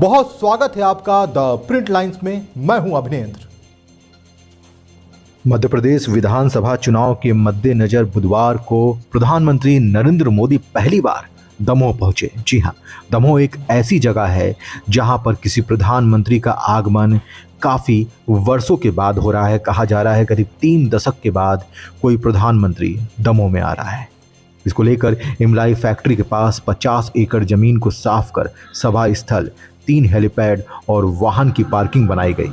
बहुत स्वागत है आपका द प्रिंट लाइंस में। मैं हूं अभिनेंद्र। मध्य प्रदेश विधानसभा चुनाव के मद्देनजर बुधवार को प्रधानमंत्री नरेंद्र मोदी पहली बार दमोह पहुंचे। जी हां, दमोह एक ऐसी जगह है जहां पर किसी प्रधानमंत्री का आगमन काफी वर्षों के बाद हो रहा है। कहा जा रहा है करीब 3 दशक के बाद कोई प्रधानमंत्री दमोह में आ रहा है। इसको लेकर इमलाई फैक्ट्री के पास 50 एकड़ जमीन को साफ कर सभा स्थल, 3 हेलीपैड और वाहन की पार्किंग बनाई गई।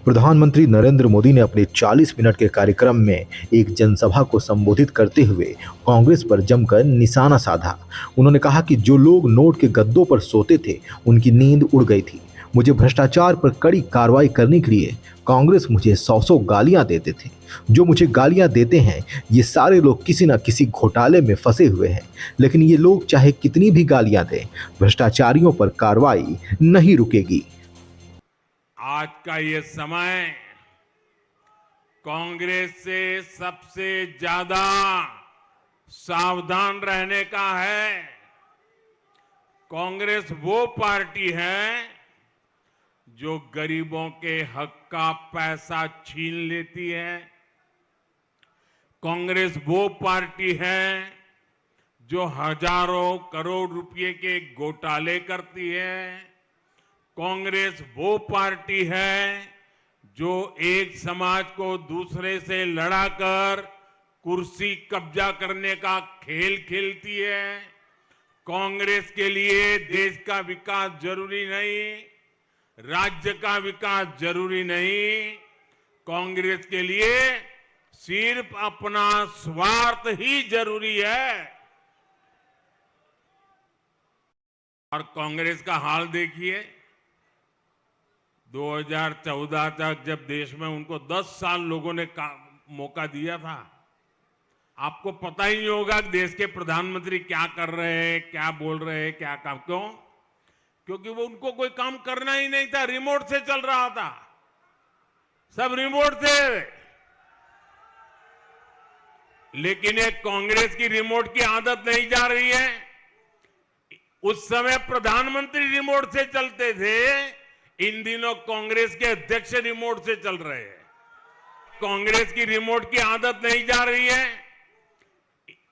प्रधानमंत्री नरेंद्र मोदी ने अपने 40 मिनट के कार्यक्रम में एक जनसभा को संबोधित करते हुए कांग्रेस पर जमकर निशाना साधा। उन्होंने कहा कि जो लोग नोट के गद्दों पर सोते थे उनकी नींद उड़ गई थी। मुझे भ्रष्टाचार पर कड़ी कार्रवाई करने के लिए कांग्रेस मुझे 100 गालियां देते थे। जो मुझे गालियां देते हैं ये सारे लोग किसी न किसी घोटाले में फंसे हुए हैं, लेकिन ये लोग चाहे कितनी भी गालियां दें, भ्रष्टाचारियों पर कार्रवाई नहीं रुकेगी। आज का ये समय कांग्रेस से सबसे ज्यादा सावधान रहने का है। कांग्रेस वो पार्टी है जो गरीबों के हक का पैसा छीन लेती है। कांग्रेस वो पार्टी है जो हजारों करोड़ रुपए के घोटाले करती है। कांग्रेस वो पार्टी है जो एक समाज को दूसरे से लड़ाकर कुर्सी कब्जा करने का खेल खेलती है। कांग्रेस के लिए देश का विकास जरूरी नहीं, राज्य का विकास जरूरी नहीं। कांग्रेस के लिए सिर्फ अपना स्वार्थ ही जरूरी है। और कांग्रेस का हाल देखिए, 2014 तक जब देश में उनको 10 साल लोगों ने मौका दिया था, आपको पता ही नहीं होगा कि देश के प्रधानमंत्री क्या कर रहे हैं, क्या बोल रहे हैं, क्या काम। क्यों? क्योंकि वो उनको कोई काम करना ही नहीं था, रिमोट से चल रहा था, सब रिमोट से। लेकिन एक कांग्रेस की रिमोट की आदत नहीं जा रही है। उस समय प्रधानमंत्री रिमोट से चलते थे, इन दिनों कांग्रेस के अध्यक्ष रिमोट से चल रहे हैं। कांग्रेस की रिमोट की आदत नहीं जा रही है।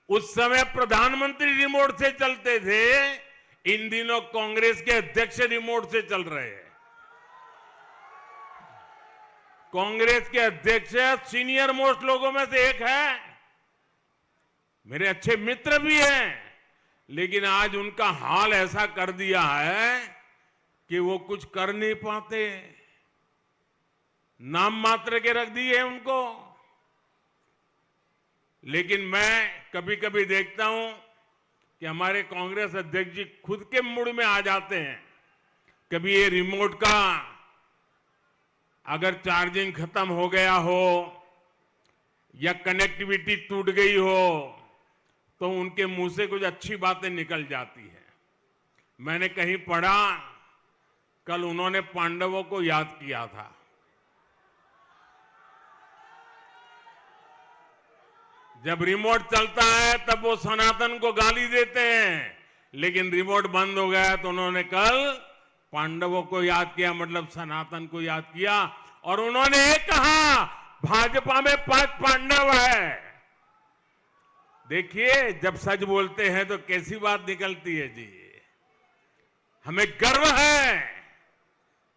उस समय प्रधानमंत्री रिमोट से चलते थे, इन दिनों कांग्रेस के अध्यक्ष रिमोट से चल रहे हैं। कांग्रेस के अध्यक्ष सीनियर मोस्ट लोगों में से एक है, मेरे अच्छे मित्र भी हैं, लेकिन आज उनका हाल ऐसा कर दिया है कि वो कुछ कर नहीं पाते, नाम मात्र के रख दिए उनको। लेकिन मैं कभी कभी देखता हूं कि हमारे कांग्रेस अध्यक्ष जी खुद के मूड में आ जाते हैं। कभी ये रिमोट का अगर चार्जिंग खत्म हो गया हो या कनेक्टिविटी टूट गई हो तो उनके मुंह से कुछ अच्छी बातें निकल जाती है। मैंने कहीं पढ़ा, कल उन्होंने पांडवों को याद किया था। जब रिमोट चलता है तब वो सनातन को गाली देते हैं, लेकिन रिमोट बंद हो गया तो उन्होंने कल पांडवों को याद किया, मतलब सनातन को याद किया। और उन्होंने कहा भाजपा में 5 पांडव है। देखिए, जब सच बोलते हैं तो कैसी बात निकलती है जी। हमें गर्व है,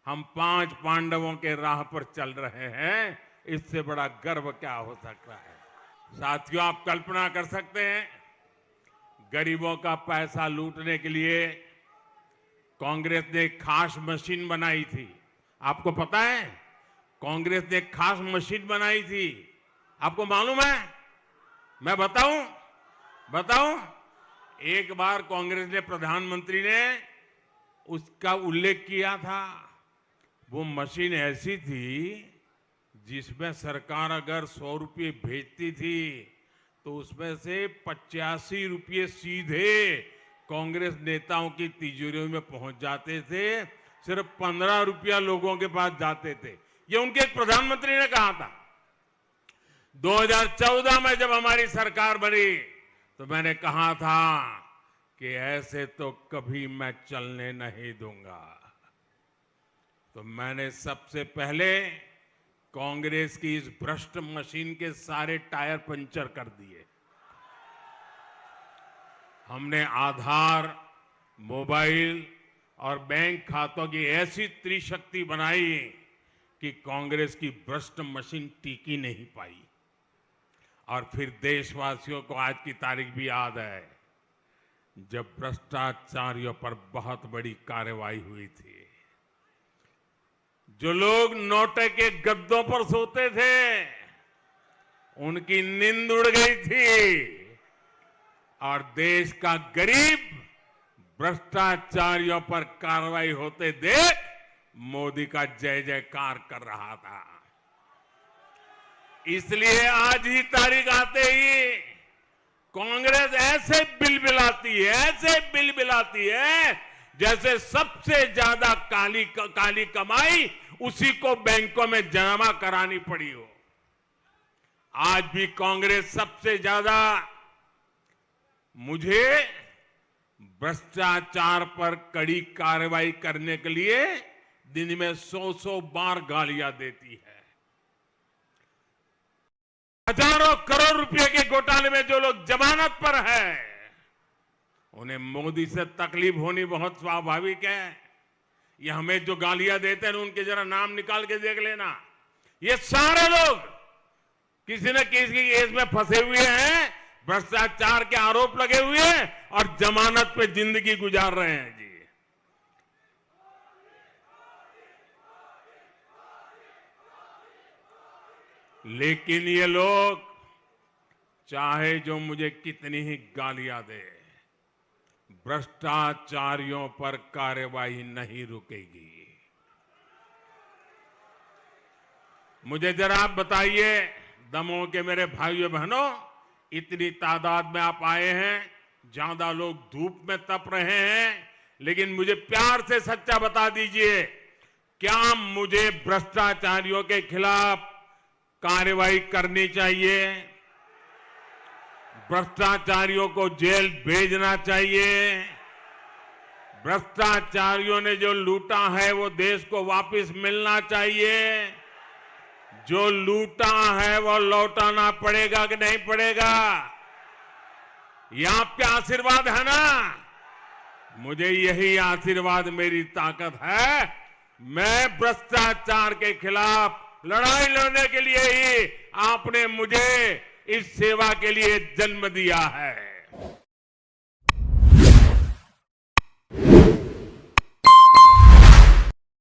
हम 5 पांडवों के राह पर चल रहे हैं। इससे बड़ा गर्व क्या हो सकता है? साथियों, आप कल्पना कर सकते हैं, गरीबों का पैसा लूटने के लिए कांग्रेस ने एक खास मशीन बनाई थी। आपको पता है, कांग्रेस ने एक खास मशीन बनाई थी। आपको मालूम है? मैं बताऊं? एक बार कांग्रेस ने, प्रधानमंत्री ने उसका उल्लेख किया था। वो मशीन ऐसी थी जिसमें सरकार अगर 100 रुपये भेजती थी तो उसमें से 85 रुपये सीधे कांग्रेस नेताओं की तिजोरियों में पहुंच जाते थे। सिर्फ 15 रुपया लोगों के पास जाते थे। ये उनके एक प्रधानमंत्री ने कहा था। 2014 में जब हमारी सरकार बनी तो मैंने कहा था कि ऐसे तो कभी मैं चलने नहीं दूंगा। तो मैंने सबसे पहले कांग्रेस की इस भ्रष्ट मशीन के सारे टायर पंचर कर दिए। हमने आधार, मोबाइल और बैंक खातों की ऐसी त्रिशक्ति बनाई कि कांग्रेस की भ्रष्ट मशीन टिकी नहीं पाई। और फिर देशवासियों को आज की तारीख भी याद है जब भ्रष्टाचारियों पर बहुत बड़ी कार्रवाई हुई थी। जो लोग नोटे के गद्दों पर सोते थे उनकी नींद उड़ गई थी और देश का गरीब भ्रष्टाचारियों पर कार्रवाई होते देख मोदी का जय जयकार कर रहा था। इसलिए आज ही तारीख आते ही कांग्रेस ऐसे बिल बिलाती है जैसे सबसे ज्यादा काली कमाई उसी को बैंकों में जमा करानी पड़ी हो। आज भी कांग्रेस सबसे ज्यादा मुझे भ्रष्टाचार पर कड़ी कार्रवाई करने के लिए दिन में 100 बार गालियां देती है। हजारों करोड़ रुपए के घोटाले में जो लोग जमानत पर हैं, उन्हें मोदी से तकलीफ होनी बहुत स्वाभाविक है। ये हमें जो गालियां देते हैं उनके जरा नाम निकाल के देख लेना। ये सारे लोग किसी न किसी केस में फंसे हुए हैं, भ्रष्टाचार के आरोप लगे हुए हैं और जमानत पे जिंदगी गुजार रहे हैं जी। लेकिन ये लोग चाहे जो मुझे कितनी ही गालियां दे, भ्रष्टाचारियों पर कार्रवाई नहीं रुकेगी। मुझे जरा आप बताइए, दमोह के मेरे भाइयों बहनों, इतनी तादाद में आप आए हैं, ज्यादा लोग धूप में तप रहे हैं, लेकिन मुझे प्यार से सच्चा बता दीजिए, क्या मुझे भ्रष्टाचारियों के खिलाफ कार्रवाई करनी चाहिए? भ्रष्टाचारियों को जेल भेजना चाहिए? भ्रष्टाचारियों ने जो लूटा है वो देश को वापस मिलना चाहिए? जो लूटा है वो लौटाना पड़ेगा कि नहीं पड़ेगा? ये आपके आशीर्वाद है ना? मुझे यही आशीर्वाद मेरी ताकत है। मैं भ्रष्टाचार के खिलाफ लड़ाई लड़ने के लिए ही आपने मुझे इस सेवा के लिए जन्म दिया है।